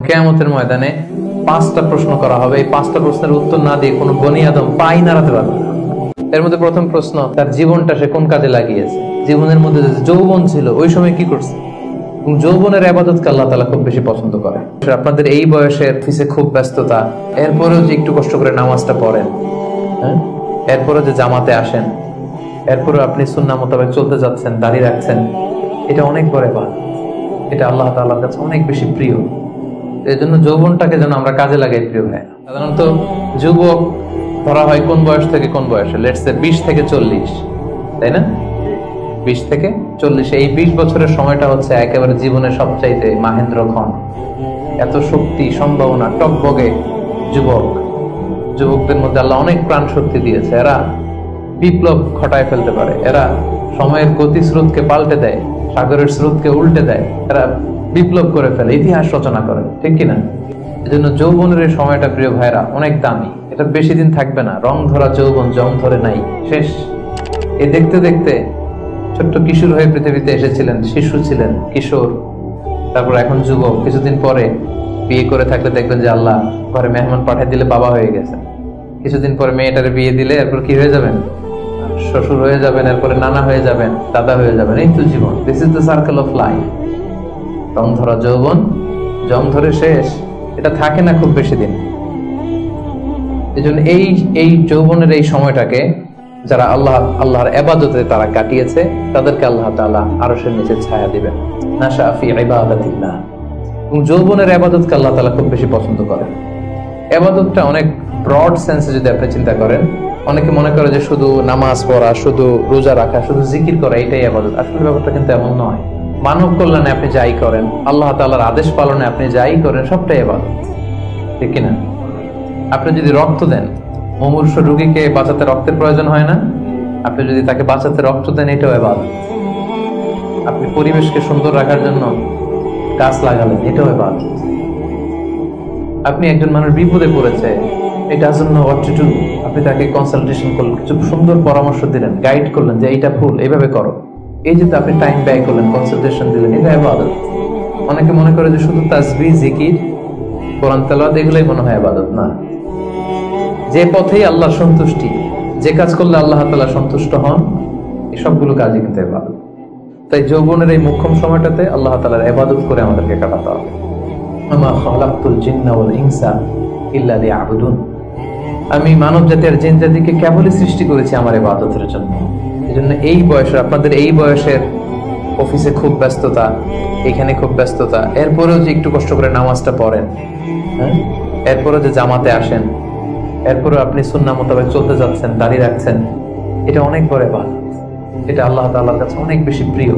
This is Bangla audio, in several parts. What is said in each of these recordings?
কিয়ামতের ময়দানে 5টা প্রশ্ন করা হবে। এই 5টা প্রশ্নের উত্তর না দিয়ে কোনো বনি আদম পাই নাড়াতে পারবে না। এর মধ্যে প্রথম প্রশ্ন, তার জীবনটা সে কোন কাজে লাগিয়েছে। জীবনের মধ্যে যে যৌবন ছিল ওই সময় কি করছে। এবং যৌবনের ইবাদতকে আল্লাহ তাআলা খুব বেশি পছন্দ করে। আপনাদের এই বয়সের অফিসে খুব ব্যস্ততা, এরপরেও যে একটু কষ্ট করে নামাজটা পড়েন, এরপরেও যে জামাতে আসেন, এরপরেও আপনি সুন্নাহ মোতাবেক চলতে যাচ্ছেন, দাঁড়িয়ে রাখছেন, এটা অনেক বড় ইবাদত। এটা আল্লাহ তাআলার কাছে অনেক বেশি প্রিয়। এই জন্য যৌবনটাকে যেন আমরা কাজে লাগাই প্রিয় ভাই। সাধারণত যুবক ধরা হয় কোন বয়স থেকে কোন বয়সে, লেটস সে 20 থেকে 40, তাই না? 20 থেকে 40, এই 20 বছরের সময়টা হচ্ছে একেবারে জীবনের সবচাইতে মাহেন্দ্রক্ষণ। এত শক্তি, সম্ভাবনা, টকবগে যুবকদের মধ্যে আল্লাহ অনেক প্রাণ শক্তি দিয়েছে। এরা বিপ্লব ঘটায় ফেলতে পারে, এরা সময়ের গতি স্রোতকে পাল্টে দেয়, সাগরের স্রোতকে উল্টে দেয়, এরা বিপ্লব করে ফেলে, ইতিহাস রচনা করে, ঠিক কিনা? এই জন্য যৌবনের এই সময়টা প্রিয় ভাইরা অনেক দামি। এটা বেশি দিন থাকবে না। রং ধরা যৌবন জং ধরে নাই, শেষ। এ দেখতে দেখতে ছোট্ট কিশোর হয়ে পৃথিবীতে এসেছিলেন, শিশু ছিলেন, কিশোর, তারপর এখন যুবক। কিছুদিন পরে বিয়ে করে থাকলে দেখবেন যে আল্লাহ ঘরে মেহমান পাঠিয়ে দিলে বাবা হয়ে গেছেন। কিছুদিন পরে মেয়েটারে বিয়ে দিলে এরপর কি হয়ে যাবেন? শ্বশুর হয়ে যাবেন, এরপরে নানা হয়ে যাবেন, দাদা হয়ে যাবেন। এই তো জীবন, this is the circle of life. রং ধরা যৌবন জং ধরে শেষ, এটা থাকে না খুব বেশি দিন। এই জন্য এই যৌবনের এই সময়টাকে যারা আল্লাহর ইবাদতে তারা কাটিয়েছে, তাদেরকে আল্লাহ তাআলা আরশের নিচে ছায়া দিবেন। নাশা ফি ইবাদাতিল্লাহ। এবং যৌবনের ইবাদতকে আল্লাহ তাআলা খুব বেশি পছন্দ করেন। ইবাদতটা অনেক ব্রড সেন্সে যদি আপনি চিন্তা করেন, অনেকে মনে করে যে শুধু নামাজ পড়া, শুধু রোজা রাখা, শুধু জিকির করা এটাই ইবাদত। আসলে ব্যাপারটা কিন্তু এমন নয়। মানব কল্যাণে আপনি যাই করেন, আল্লাহ তাআলার আদেশ পালনে আপনি যাই করেন, সবটাই ইবাদত, ঠিক কিনা? আপনি যদি রক্ত দেন, মুমূর্ষু রোগীকে বাঁচাতে রক্তের প্রয়োজন হয় না? আপনি যদি তাকে বাঁচাতে রক্ত দেন, এটাও ইবাদত। আপনি পরিবেশকে সুন্দর রাখার জন্য গাছ লাগালেন, এটাও ইবাদত। আপনি একজন মানুষ বিপদে পড়েছে, it doesn't know what to do, আপনি তাকে কনসালটেশন করলেন, কিছু সুন্দর পরামর্শ দিলেন, গাইড করলেন যে এইটা ভুল, এইভাবে করো। এই যে আপনি টাইম ব্যয় করলেন, কনসালটেশন দিলেন, এটা ইবাদত। অনেকে মনে করে যে শুধু তাসবিহ, জিকির, কোরআন তেলাওয়াত এগুলোই মনে হয় ইবাদত। না, যে পথেই আল্লাহর সন্তুষ্টি, যে কাজ করলে আল্লাহ তাআলা সন্তুষ্ট হন, এই সবগুলো কাজই কিন্তু ইবাদত। তাই যৌবনের এই মোক্ষম সময়টাতে আল্লাহ তাআলার ইবাদত করে আমাদেরকে কাটাতে হবে। আমা খালাকতুল জিন্না ওয়াল ইনসা ইল্লা লিয়াবুদুন। আমি মানব জাতি আর জিন জাতিকে কেবলই সৃষ্টি করেছি আমার ইবাদতের জন্য। এজন্য এই বয়সের, আপনাদের এই বয়সের অফিসে খুব ব্যস্ততা, এখানে খুব ব্যস্ততা, এরপরেও যে একটু কষ্ট করে নামাজটা পড়েন, এরপরেও যে জামাতে আসেন, এরপরেও আপনি সুন্নাহ মোতাবেক চলতে যাচ্ছেন, দাঁড়িয়ে রাখছেন, এটা অনেক বড় ইবাদত। এটা আল্লাহ তাআলার কাছে অনেক বেশি প্রিয়।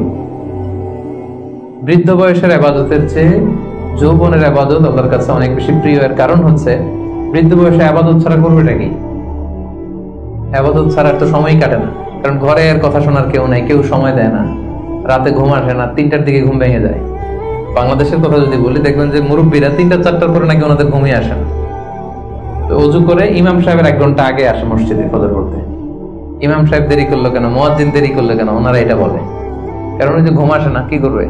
বৃদ্ধ বয়সের ইবাদতের চেয়ে যৌবনের ইবাদত আল্লাহর কাছে অনেক বেশি প্রিয়। এর কারণ হচ্ছে, বৃদ্ধ বয়সে ইবাদত ছাড়া করবেটা কি? ইবাদত ছাড়া তো সময়ই কাটে না। কারণ ঘরে এর কথা শোনার কেউ নাই, কেউ সময় দেয় না, রাতে ঘুম আসে না, 3টার দিকে ঘুম ভেঙে যায়। বাংলাদেশের কথা যদি বলি, দেখবেন যে মুরব্বীরা 3টা-4টার পরে নাকি ওনাদের ঘুমিয়ে আসে না। তো অজু করে ইমাম সাহেবের 1 ঘন্টা আগে আসে মসজিদে ফজর পড়তে। ইমাম সাহেব দেরি করলো কেন, মুয়াজ্জিন দেরি করলো কেন, ওনারা এটা বলে। কারণ ওই যে ঘুম আসে না, কি করবে?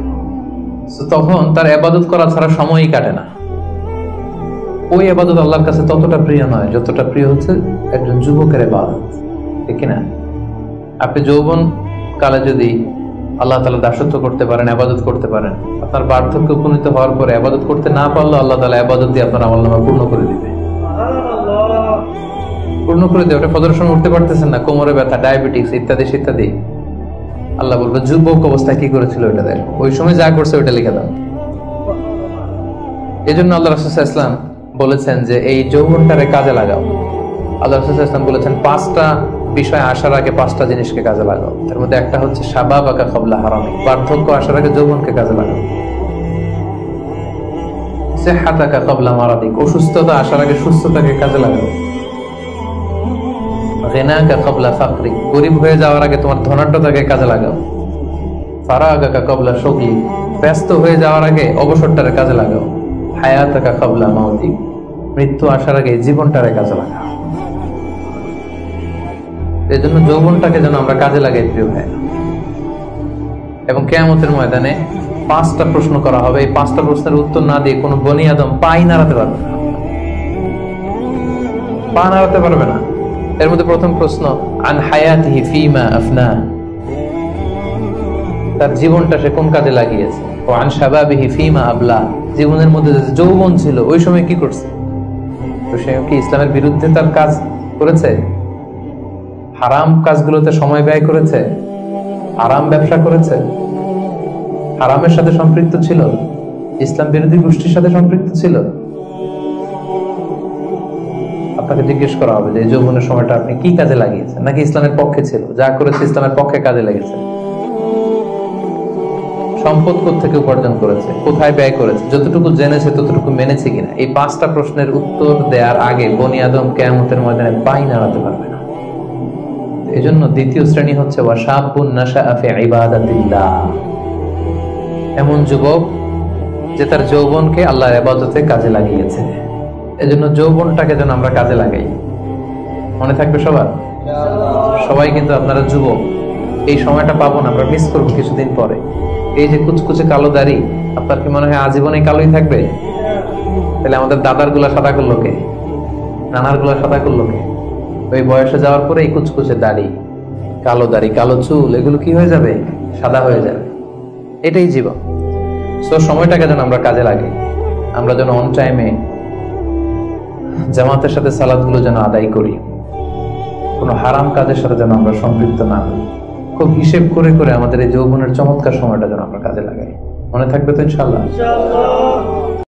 তখন তার ইবাদত করা ছাড়া সময়ই কাটে না। ওই ইবাদত আল্লাহর কাছে ততটা প্রিয় নয় যতটা প্রিয় হচ্ছে একজন যুবকের ইবাদত, ঠিক কিনা? আপনি যৌবন কালে যদি আল্লাহ তাআলা দাসত্ব করতে পারেন, ইবাদত করতে পারেন, আপনার বার্ধক্য উপনীত হওয়ার পরে ইবাদত করতে না পারলে আল্লাহ তাআলা ইবাদত দিয়ে আপনার আমলনামা পূর্ণ করে দিবে। পূর্ণ করে দেবে। ওটা ফজরের সময় উঠতে পারতেছেন না, কোমরে ব্যথা, ডায়াবেটিস ইত্যাদি ইত্যাদি, আল্লাহ বলবে যুবক অবস্থায় কি করেছিল ওটা দেখ, ওই সময় যা করছে ওটা লিখে দাও। এই জন্য আল্লাহ রাসূল সাল্লাল্লাহু আলাইহি ওয়াসাল্লাম বলেছেন যে এই যৌবনটারে কাজে লাগাও। আল্লাহ রাসূল সাল্লাল্লাহু আলাইহি ওয়াসাল্লাম বলেছেন 5টা বিষয় আসার আগে 5টা জিনিসকে কাজে লাগাও। এর মধ্যে একটা হচ্ছে শাবাবাকা ক্বাবলা হারামিক, বার্ধক্য আসার আগে যৌবনকে কাজে লাগাও। সিহহাতাকা ক্বাবলা মারাদিক, অসুস্থতা আসার আগে সুস্থতাকে কাজে লাগাও। গিনাকা ক্বাবলা ফাকরিক, গরীব হয়ে যাওয়ার আগে তোমার ধনাঢ্যতাকে কাজে লাগাও। ফারাগাকা ক্বাবলা শুগলি, ব্যস্ত হয়ে যাওয়ার আগে অবসরটারে কাজে লাগাও। হায়াতাকা ক্বাবলা মাউতিক, মৃত্যু আসার আগে জীবনটারে কাজে লাগাও। এই জন্য যৌবনটাকে যেন আমরা কাজে লাগাই প্রিয় ভাই। এবং কিয়ামতের ময়দানে 5টা প্রশ্ন করা হবে, এই 5টা প্রশ্নের উত্তর না দিয়ে কোনো বনি আদম পাই নাড়াতে পারবে না, পা নাড়াতে পারবে না। এর মধ্যে প্রথম প্রশ্ন, আন হায়াতিহি ফিমা আফনা, তার জীবনটা সে কোন কাজে লাগিয়েছে। ও আন শাবাবিহি ফিমা আবলা, জীবনের মধ্যে যে যৌবন ছিল ওই সময় কি করছে। তো সে কি ইসলামের বিরুদ্ধে তার কাজ করেছে? হারাম কাজগুলোতে সময় ব্যয় করেছে? হারাম ব্যবসা করেছে? হারামের সাথে সম্পৃক্ত ছিল? ইসলাম বিরোধী গোষ্ঠীর সাথে সম্পৃক্ত ছিল? আপনাকে জিজ্ঞেস করা হবে যে এই যৌবনের সময়টা আপনি কি কাজে লাগিয়েছেন, নাকি ইসলামের পক্ষে ছিল, যা করেছে ইসলামের পক্ষে কাজে লেগেছে। সম্পদ কোত্থেকে উপার্জন করেছে, কোথায় ব্যয় করেছে, যতটুকু জেনেছে ততটুকু মেনেছে কিনা। এই 5টা প্রশ্নের উত্তর দেওয়ার আগে বনি আদম কিয়ামতের ময়দানে পাই নাড়াতে পারবে না। এই জন্য দ্বিতীয় শ্রেণী হচ্ছে ওয়াশাবুন নাশাআ ফি ইবাদাতিল্লাহ, এমন যুবক যে তার যৌবনকে আল্লাহর ইবাদতে কাজে লাগিয়েছে। এজন্য যৌবনটাকে যেন আমরা কাজে লাগাই। মনে থাকবে সবার, সবাই কিন্তু আপনারা যুবক, এই সময়টা পাবো না, আমরা মিস করবো কিছুদিন পরে। এই যে কুচকুচে কালো দাড়ি, আপনার কি মনে হয় আজীবনে কালোই থাকবে? তাহলে আমাদের দাদার গুলা সাদা করলো কে, নানার গুলা সাদা করলো কে? ওই বয়সে যাওয়ার পরে এই কুচকুচে দাড়ি, কালো চুল, এগুলো কি হয়ে যাবে? সাদা হয়ে যাবে। এটাই জীবন। সো সময়টাকে যেন আমরা কাজে লাগাই, আমরা যেন অন টাইমে জামাতের সাথে সালাতগুলো যেন আদায় করি, কোনো হারাম কাজের সাথে যেন আমরা সম্পৃক্ত না হই। খুব হিসেব করে করে আমাদের এই যৌবনের চমৎকার সময়টা যেন আমরা কাজে লাগাই। মনে থাকবে তো ইনশাআল্লাহ?